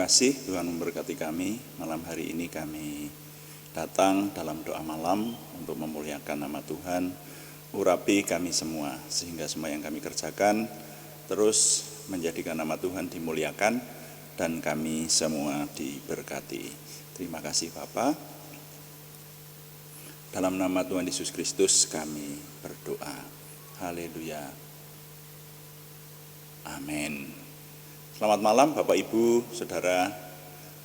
kasih Tuhan memberkati kami. Malam hari ini kami datang dalam doa malam untuk memuliakan nama Tuhan. Urapi kami semua, sehingga semua yang kami kerjakan terus menjadikan nama Tuhan dimuliakan dan kami semua diberkati. Terima kasih Bapa. Dalam nama Tuhan Yesus Kristus kami berdoa. Haleluya. Amin. Selamat malam Bapak Ibu, Saudara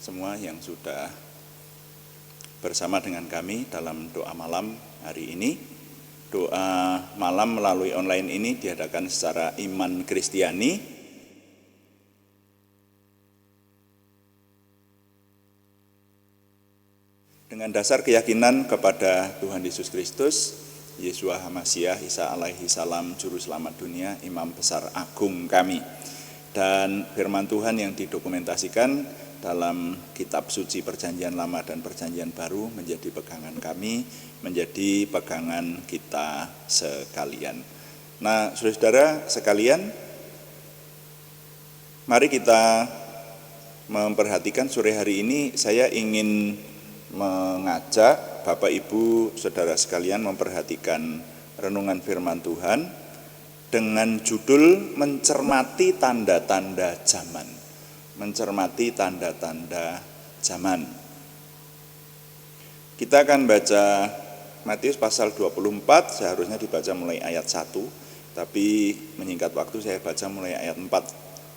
semua yang sudah bersama dengan kami dalam doa malam hari ini. Doa malam melalui online ini diadakan secara Iman Kristiani. Dengan dasar keyakinan kepada Tuhan Yesus Kristus, Yeshua HaMashiach, Isa alaihi salam, Juru Selamat dunia, Imam Besar Agung kami. Dan firman Tuhan yang didokumentasikan dalam kitab suci Perjanjian Lama dan Perjanjian Baru menjadi pegangan kami, menjadi pegangan kita sekalian. Nah, saudara-saudara sekalian, mari kita memperhatikan sore hari ini. Saya ingin mengajak Bapak Ibu Saudara sekalian memperhatikan renungan firman Tuhan dengan judul mencermati tanda-tanda zaman. Mencermati tanda-tanda zaman. Kita akan baca Matius pasal 24, seharusnya dibaca mulai ayat 1, tapi menyingkat waktu saya baca mulai ayat 4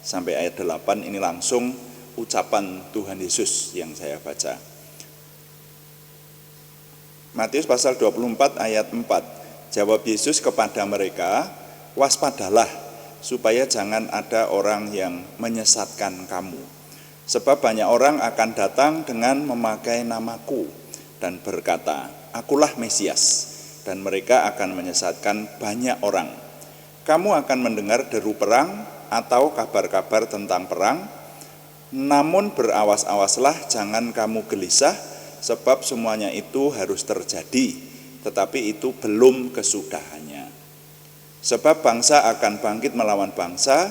sampai ayat 8. Ini langsung ucapan Tuhan Yesus yang saya baca. Matius pasal 24 ayat 4. Jawab Yesus kepada mereka, waspadalah supaya jangan ada orang yang menyesatkan kamu. Sebab banyak orang akan datang dengan memakai namaku dan berkata, akulah Mesias, dan mereka akan menyesatkan banyak orang. Kamu akan mendengar deru perang atau kabar-kabar tentang perang, namun berawas-awaslah jangan kamu gelisah, sebab semuanya itu harus terjadi, tetapi itu belum kesudahannya. Sebab bangsa akan bangkit melawan bangsa,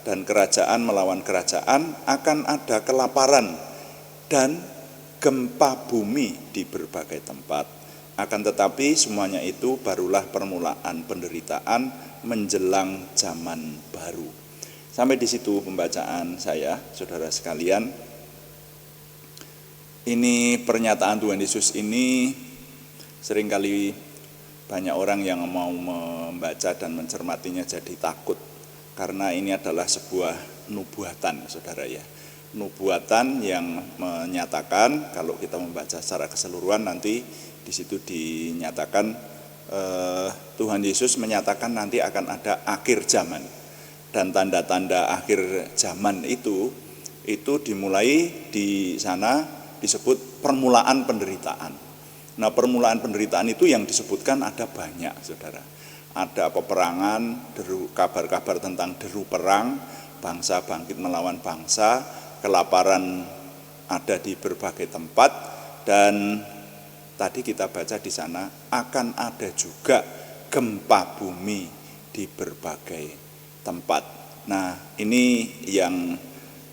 dan kerajaan melawan kerajaan, akan ada kelaparan dan gempa bumi di berbagai tempat. Akan tetapi semuanya itu barulah permulaan penderitaan menjelang zaman baru. Sampai di situ pembacaan saya, saudara sekalian. Ini pernyataan Tuhan Yesus ini seringkali banyak orang yang mau membaca dan mencermatinya jadi takut, karena ini adalah sebuah nubuatan, saudara ya. Nubuatan yang menyatakan, kalau kita membaca secara keseluruhan nanti di situ dinyatakan Tuhan Yesus menyatakan nanti akan ada akhir zaman, dan tanda-tanda akhir zaman itu dimulai di sana disebut permulaan penderitaan. Nah, permulaan penderitaan itu yang disebutkan ada banyak, saudara. Ada peperangan, kabar-kabar tentang deru perang, bangsa bangkit melawan bangsa, kelaparan ada di berbagai tempat, dan tadi kita baca di sana akan ada juga gempa bumi di berbagai tempat. Nah, ini yang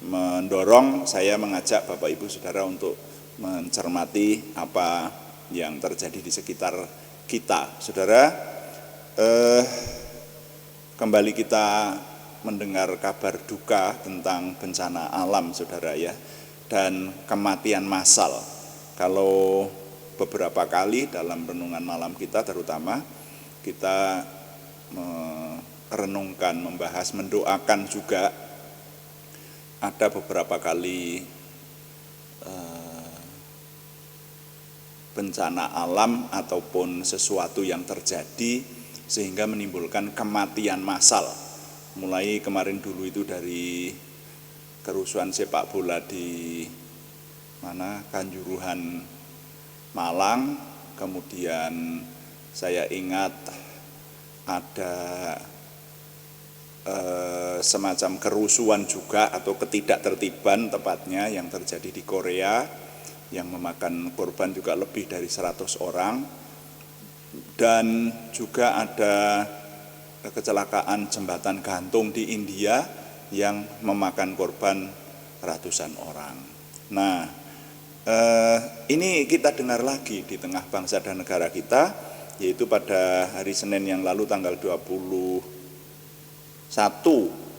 mendorong saya mengajak Bapak Ibu Saudara untuk mencermati apa yang terjadi di sekitar kita. Saudara, kembali kita mendengar kabar duka tentang bencana alam, saudara ya, dan kematian massal. Kalau beberapa kali dalam renungan malam kita terutama, kita merenungkan, membahas, mendoakan juga, ada beberapa kali bencana alam ataupun sesuatu yang terjadi sehingga menimbulkan kematian massal. Mulai kemarin dulu itu dari kerusuhan sepak bola di Kanjuruhan Malang, kemudian saya ingat ada semacam kerusuhan juga atau ketidaktertiban tepatnya yang terjadi di Korea, yang memakan korban juga lebih dari 100 orang, dan juga ada kecelakaan jembatan gantung di India yang memakan korban ratusan orang. Nah, ini kita dengar lagi di tengah bangsa dan negara kita, yaitu pada hari Senin yang lalu tanggal 21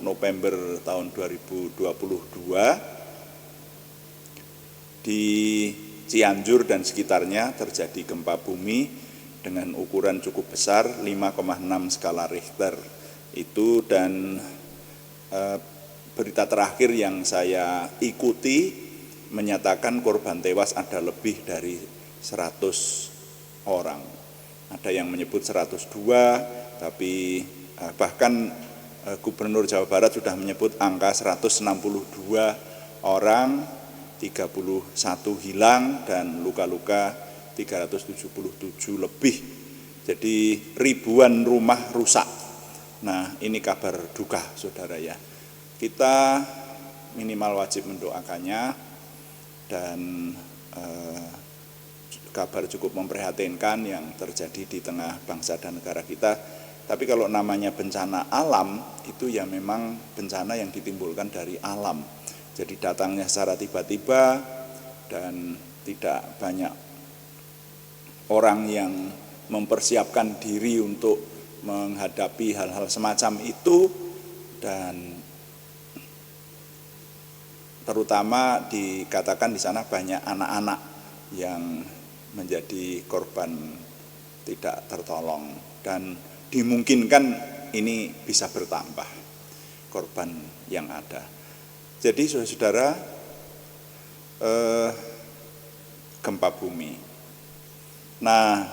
November tahun 2022 di Cianjur dan sekitarnya terjadi gempa bumi dengan ukuran cukup besar 5,6 skala Richter itu, dan berita terakhir yang saya ikuti menyatakan korban tewas ada lebih dari 100 orang. Ada yang menyebut 102, tapi bahkan Gubernur Jawa Barat sudah menyebut angka 162 orang, 31 hilang, dan luka-luka 377 lebih. Jadi ribuan rumah rusak. Nah, ini kabar duka, saudara ya. Kita minimal wajib mendoakannya, dan kabar cukup memprihatinkan yang terjadi di tengah bangsa dan negara kita. Tapi kalau namanya bencana alam, itu ya memang bencana yang ditimbulkan dari alam. Jadi datangnya secara tiba-tiba dan tidak banyak orang yang mempersiapkan diri untuk menghadapi hal-hal semacam itu, dan terutama dikatakan di sana banyak anak-anak yang menjadi korban tidak tertolong, dan dimungkinkan ini bisa bertambah korban yang ada. Jadi saudara-saudara, gempa bumi. Nah,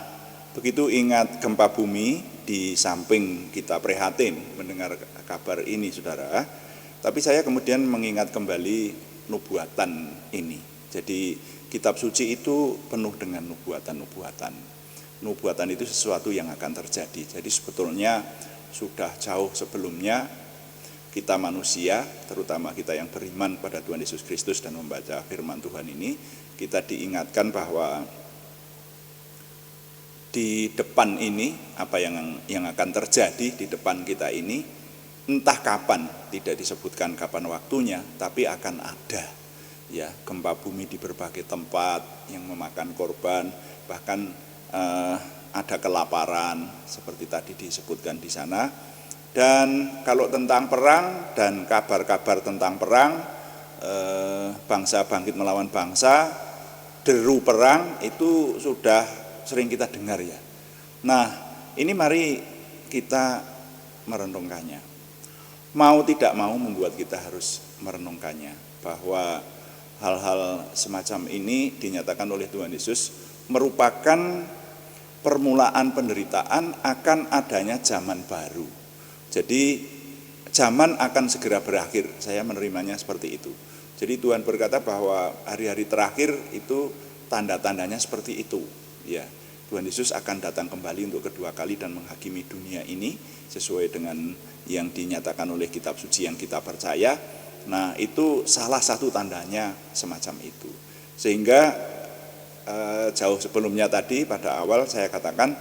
begitu ingat gempa bumi, di samping kita prihatin mendengar kabar ini, saudara, tapi saya kemudian mengingat kembali nubuatan ini. Jadi kitab suci itu penuh dengan nubuatan-nubuatan. Nubuatan itu sesuatu yang akan terjadi. Jadi sebetulnya sudah jauh sebelumnya kita manusia, terutama kita yang beriman pada Tuhan Yesus Kristus dan membaca firman Tuhan ini, kita diingatkan bahwa di depan ini, apa yang akan terjadi di depan kita ini, entah kapan, tidak disebutkan kapan waktunya, tapi akan ada ya gempa bumi di berbagai tempat yang memakan korban, bahkan ada kelaparan seperti tadi disebutkan di sana. Dan kalau tentang perang dan kabar-kabar tentang perang, bangsa bangkit melawan bangsa, deru perang itu sudah sering kita dengar ya. Nah, ini mari kita merenungkannya. Mau tidak mau membuat kita harus merenungkannya, bahwa hal-hal semacam ini dinyatakan oleh Tuhan Yesus merupakan permulaan penderitaan akan adanya zaman baru. Jadi zaman akan segera berakhir, saya menerimanya seperti itu. Jadi Tuhan berkata bahwa hari-hari terakhir itu tanda-tandanya seperti itu. Ya, Tuhan Yesus akan datang kembali untuk kedua kali dan menghakimi dunia ini sesuai dengan yang dinyatakan oleh kitab suci yang kita percaya. Nah, itu salah satu tandanya semacam itu. Sehingga jauh sebelumnya tadi pada awal saya katakan,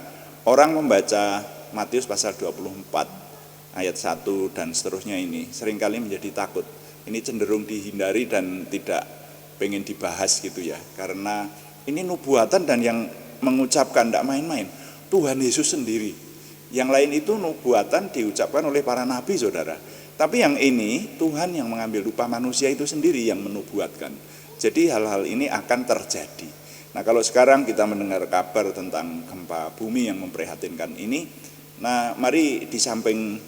orang membaca Matius pasal 24 ayat 1 dan seterusnya ini seringkali menjadi takut. Ini cenderung dihindari dan tidak pengen dibahas gitu ya, karena ini nubuatan dan yang mengucapkan tidak main-main Tuhan Yesus sendiri. Yang lain itu nubuatan diucapkan oleh para nabi, saudara. Tapi yang ini Tuhan yang mengambil rupa manusia itu sendiri yang menubuatkan. Jadi hal-hal ini akan terjadi. Nah, kalau sekarang kita mendengar kabar tentang gempa bumi yang memprihatinkan ini, nah mari di samping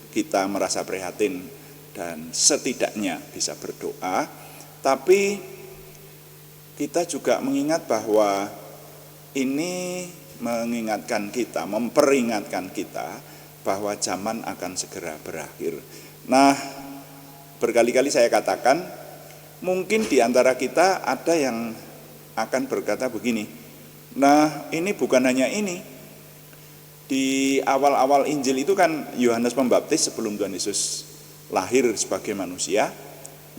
kita merasa prihatin dan setidaknya bisa berdoa, tapi kita juga mengingat bahwa ini mengingatkan kita, memperingatkan kita bahwa zaman akan segera berakhir. Nah, berkali-kali saya katakan, mungkin di antara kita ada yang akan berkata begini, nah ini bukan hanya ini. Di awal-awal Injil itu kan Yohanes Pembaptis sebelum Tuhan Yesus lahir sebagai manusia,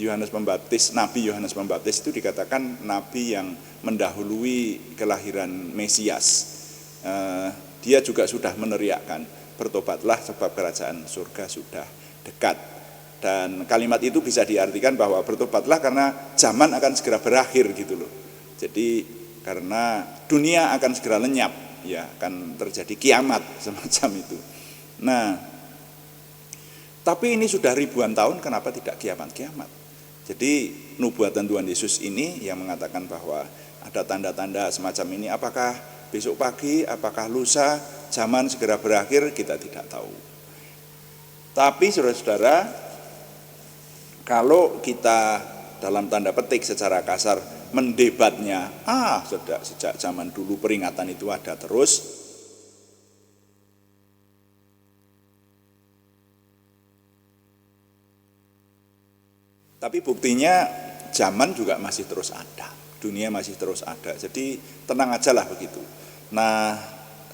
Yohanes Pembaptis, Nabi Yohanes Pembaptis itu dikatakan nabi yang mendahului kelahiran Mesias. Dia juga sudah meneriakkan, bertobatlah sebab kerajaan surga sudah dekat. Dan kalimat itu bisa diartikan bahwa bertobatlah karena zaman akan segera berakhir gitu loh. Jadi karena dunia akan segera lenyap, ya akan terjadi kiamat semacam itu. Nah, tapi ini sudah ribuan tahun, kenapa tidak kiamat-kiamat? Jadi nubuatan Tuhan Yesus ini yang mengatakan bahwa ada tanda-tanda semacam ini, apakah besok pagi, apakah lusa, zaman segera berakhir, kita tidak tahu. Tapi saudara-saudara, kalau kita dalam tanda petik secara kasar mendebatnya, sejak zaman dulu peringatan itu ada terus, tapi buktinya zaman juga masih terus ada, dunia masih terus ada. Jadi tenang aja lah begitu. Nah,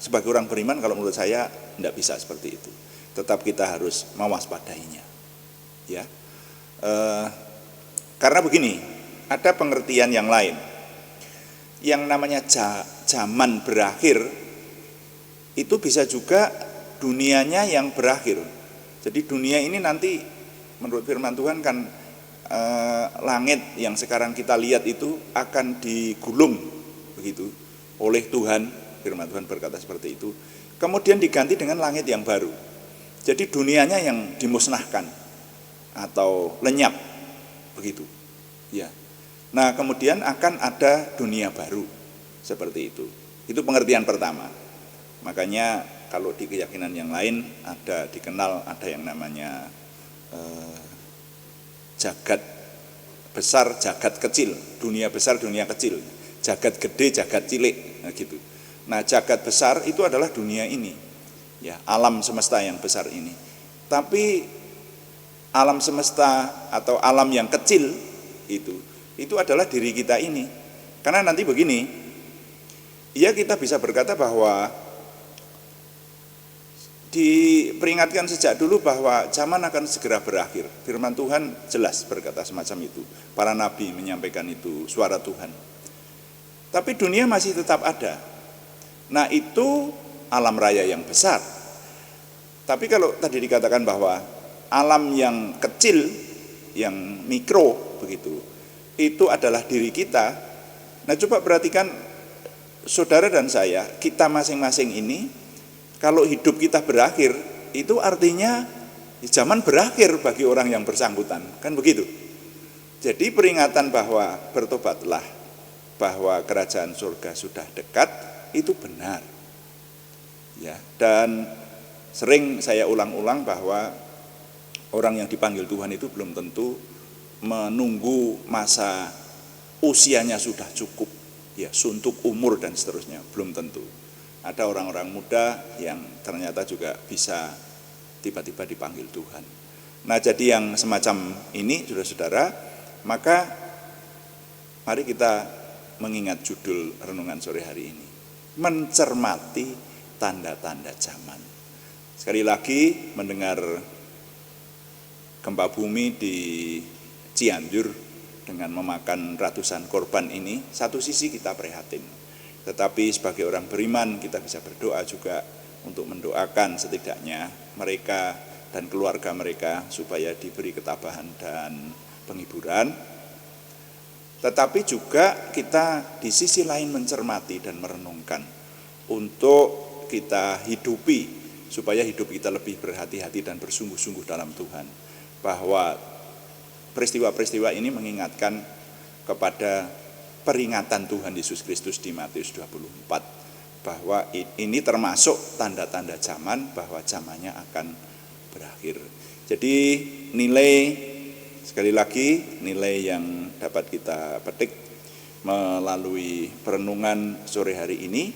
sebagai orang beriman kalau menurut saya tidak bisa seperti itu. Tetap kita harus mewaspadainya. Ya, karena begini, ada pengertian yang lain. Yang namanya zaman berakhir itu bisa juga dunianya yang berakhir. Jadi dunia ini nanti menurut firman Tuhan kan langit yang sekarang kita lihat itu akan digulung begitu oleh Tuhan, firman Tuhan berkata seperti itu. Kemudian diganti dengan langit yang baru. Jadi dunianya yang dimusnahkan atau lenyap begitu. Ya. Nah, kemudian akan ada dunia baru seperti itu. Itu pengertian pertama. Makanya kalau di keyakinan yang lain dikenal ada yang namanya jagat besar, jagat kecil, dunia besar, dunia kecil, jagat gede, jagat cilik, nah gitu. Nah, jagat besar itu adalah dunia ini, ya, alam semesta yang besar ini. Tapi alam semesta atau alam yang kecil itu adalah diri kita ini. Karena nanti begini, ya kita bisa berkata bahwa diperingatkan sejak dulu bahwa zaman akan segera berakhir. Firman Tuhan jelas berkata semacam itu. Para nabi menyampaikan itu, suara Tuhan. Tapi dunia masih tetap ada. Nah, itu alam raya yang besar. Tapi kalau tadi dikatakan bahwa alam yang kecil, yang mikro begitu, itu adalah diri kita. Nah, coba perhatikan saudara dan saya, kita masing-masing ini, kalau hidup kita berakhir, itu artinya zaman berakhir bagi orang yang bersangkutan, kan begitu. Jadi peringatan bahwa bertobatlah, bahwa kerajaan surga sudah dekat, itu benar. Ya, dan sering saya ulang-ulang bahwa orang yang dipanggil Tuhan itu belum tentu menunggu masa usianya sudah cukup, ya, suntuk umur dan seterusnya, belum tentu. Ada orang-orang muda yang ternyata juga bisa tiba-tiba dipanggil Tuhan. Nah, jadi yang semacam ini, saudara-saudara, maka mari kita mengingat judul renungan sore hari ini, mencermati tanda-tanda zaman. Sekali lagi mendengar gempa bumi di Cianjur dengan memakan ratusan korban ini, satu sisi kita prihatin. Tetapi sebagai orang beriman kita bisa berdoa juga untuk mendoakan setidaknya mereka dan keluarga mereka supaya diberi ketabahan dan penghiburan. Tetapi juga kita di sisi lain mencermati dan merenungkan untuk kita hidupi supaya hidup kita lebih berhati-hati dan bersungguh-sungguh dalam Tuhan. Bahwa peristiwa-peristiwa ini mengingatkan kepada peringatan Tuhan Yesus Kristus di Matius 24 bahwa ini termasuk tanda-tanda zaman, bahwa zamannya akan berakhir. Jadi nilai, sekali lagi, nilai yang dapat kita petik melalui perenungan sore hari ini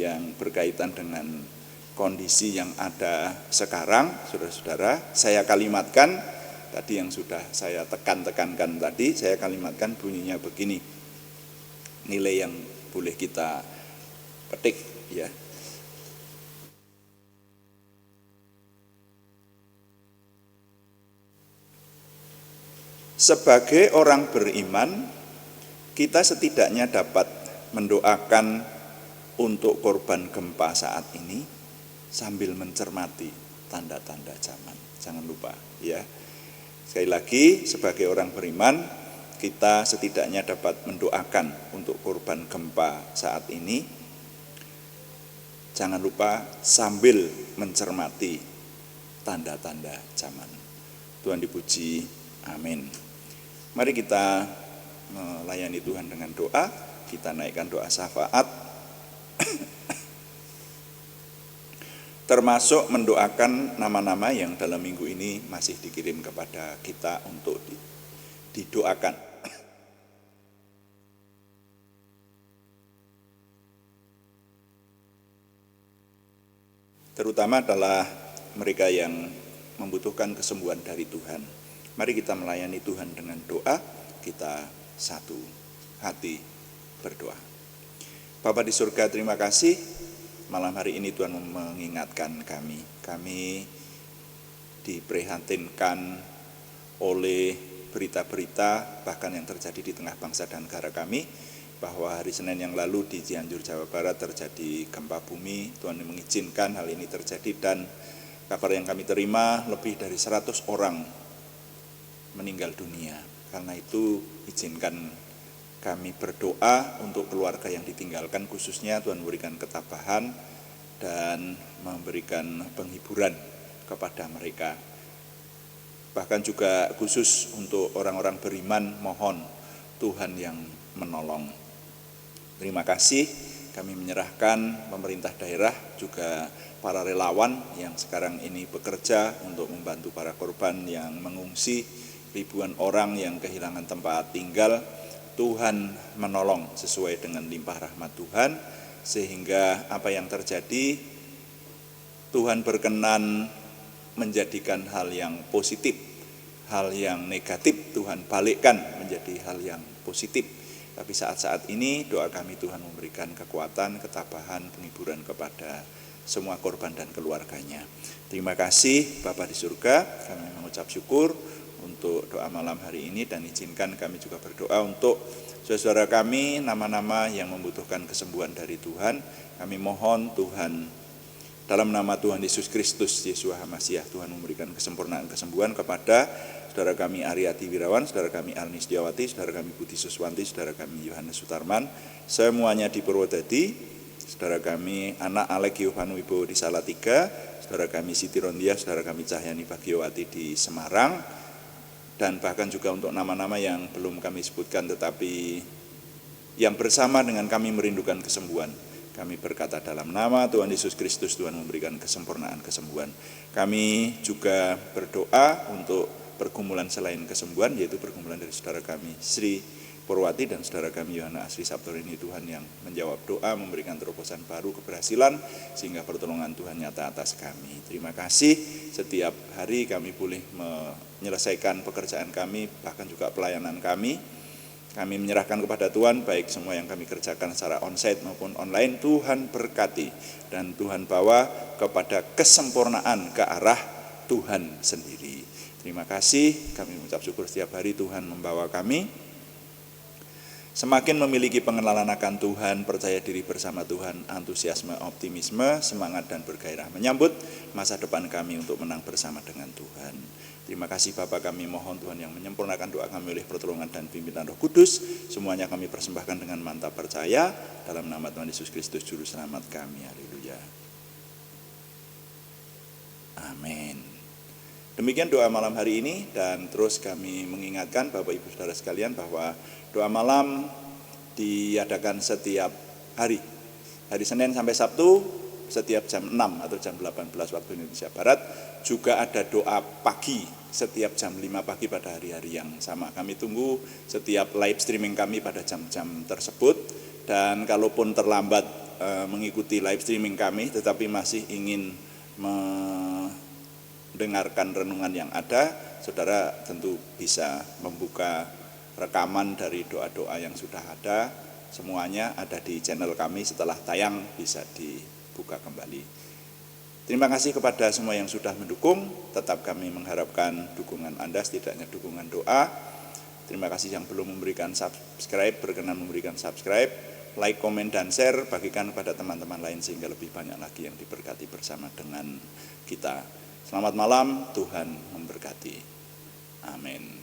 yang berkaitan dengan kondisi yang ada sekarang, saudara-saudara, saya kalimatkan tadi yang sudah saya tekankan tadi, saya kalimatkan bunyinya begini. Nilai yang boleh kita petik, ya. Sebagai orang beriman, kita setidaknya dapat mendoakan untuk korban gempa saat ini sambil mencermati tanda-tanda zaman. Jangan lupa, ya. Sekali lagi, sebagai orang beriman, kita setidaknya dapat mendoakan untuk korban gempa saat ini. Jangan lupa sambil mencermati tanda-tanda zaman. Tuhan dipuji, amin. Mari kita melayani Tuhan dengan doa. Kita naikkan doa syafaat, termasuk mendoakan nama-nama yang dalam minggu ini masih dikirim kepada kita untuk didoakan. Terutama adalah mereka yang membutuhkan kesembuhan dari Tuhan. Mari kita melayani Tuhan dengan doa, kita satu hati berdoa. Bapa di surga, terima kasih malam hari ini Tuhan mengingatkan kami. Kami diprihatinkan oleh berita-berita bahkan yang terjadi di tengah bangsa dan negara kami, bahwa hari Senin yang lalu di Cianjur, Jawa Barat terjadi gempa bumi. Tuhan mengizinkan hal ini terjadi dan kabar yang kami terima lebih dari 100 orang meninggal dunia. Karena itu izinkan kami berdoa untuk keluarga yang ditinggalkan, khususnya Tuhan memberikan ketabahan dan memberikan penghiburan kepada mereka. Bahkan juga khusus untuk orang-orang beriman, mohon Tuhan yang menolong. Terima kasih, kami menyerahkan pemerintah daerah juga para relawan yang sekarang ini bekerja untuk membantu para korban yang mengungsi, ribuan orang yang kehilangan tempat tinggal. Tuhan menolong sesuai dengan limpah rahmat Tuhan, sehingga apa yang terjadi Tuhan berkenan menjadikan hal yang positif, hal yang negatif Tuhan balikkan menjadi hal yang positif. Tapi saat-saat ini doa kami Tuhan memberikan kekuatan, ketabahan, penghiburan kepada semua korban dan keluarganya. Terima kasih Bapa di surga, kami mengucap syukur untuk doa malam hari ini, dan izinkan kami juga berdoa untuk saudara kami, nama-nama yang membutuhkan kesembuhan dari Tuhan. Kami mohon Tuhan, dalam nama Tuhan Yesus Kristus, Yeshua HaMasyiah, Tuhan memberikan kesempurnaan kesembuhan kepada saudara kami Ariati Wirawan, saudara kami Alnis Diawati, saudara kami Budi Suswanti, saudara kami Yohanes Sutarman, semuanya di Purwodadi, saudara kami anak Alek Yohanu Wibowo di Salatiga, saudara kami Siti Rondia, saudara kami Cahyani Bagiowati di Semarang, dan bahkan juga untuk nama-nama yang belum kami sebutkan tetapi yang bersama dengan kami merindukan kesembuhan. Kami berkata dalam nama Tuhan Yesus Kristus, Tuhan memberikan kesempurnaan kesembuhan. Kami juga berdoa untuk pergumulan selain kesembuhan, yaitu pergumulan dari saudara kami Sri Purwati dan saudara kami Yohana Asri Sabtorini. Tuhan yang menjawab doa, memberikan terobosan baru, keberhasilan, sehingga pertolongan Tuhan nyata atas kami. Terima kasih, setiap hari kami boleh menyelesaikan pekerjaan kami, bahkan juga pelayanan kami. Kami menyerahkan kepada Tuhan, baik semua yang kami kerjakan secara onsite maupun online. Tuhan berkati dan Tuhan bawa kepada kesempurnaan ke arah Tuhan sendiri. Terima kasih, kami mengucap syukur setiap hari Tuhan membawa kami semakin memiliki pengenalan akan Tuhan, percaya diri bersama Tuhan, antusiasme, optimisme, semangat dan bergairah menyambut masa depan kami untuk menang bersama dengan Tuhan. Terima kasih Bapa, kami mohon Tuhan yang menyempurnakan doa kami oleh pertolongan dan pimpinan Roh Kudus. Semuanya kami persembahkan dengan mantap percaya dalam nama Tuhan Yesus Kristus Juru Selamat kami. Haleluya. Amin. Demikian doa malam hari ini, dan terus kami mengingatkan Bapak Ibu Saudara sekalian bahwa doa malam diadakan setiap hari Senin sampai Sabtu, setiap jam 6 atau jam 18 waktu Indonesia Barat. Juga ada doa pagi setiap jam 5 pagi pada hari-hari yang sama. Kami tunggu setiap live streaming kami pada jam-jam tersebut. Dan kalaupun terlambat mengikuti live streaming kami, tetapi masih ingin mendengarkan renungan yang ada, saudara tentu bisa membuka rekaman dari doa-doa yang sudah ada. Semuanya ada di channel kami, setelah tayang bisa dibuka kembali. Terima kasih kepada semua yang sudah mendukung. Tetap kami mengharapkan dukungan Anda, setidaknya dukungan doa. Terima kasih yang belum memberikan subscribe, berkenan memberikan subscribe, like, komen, dan share. Bagikan kepada teman-teman lain sehingga lebih banyak lagi yang diberkati bersama dengan kita. Selamat malam, Tuhan memberkati. Amin.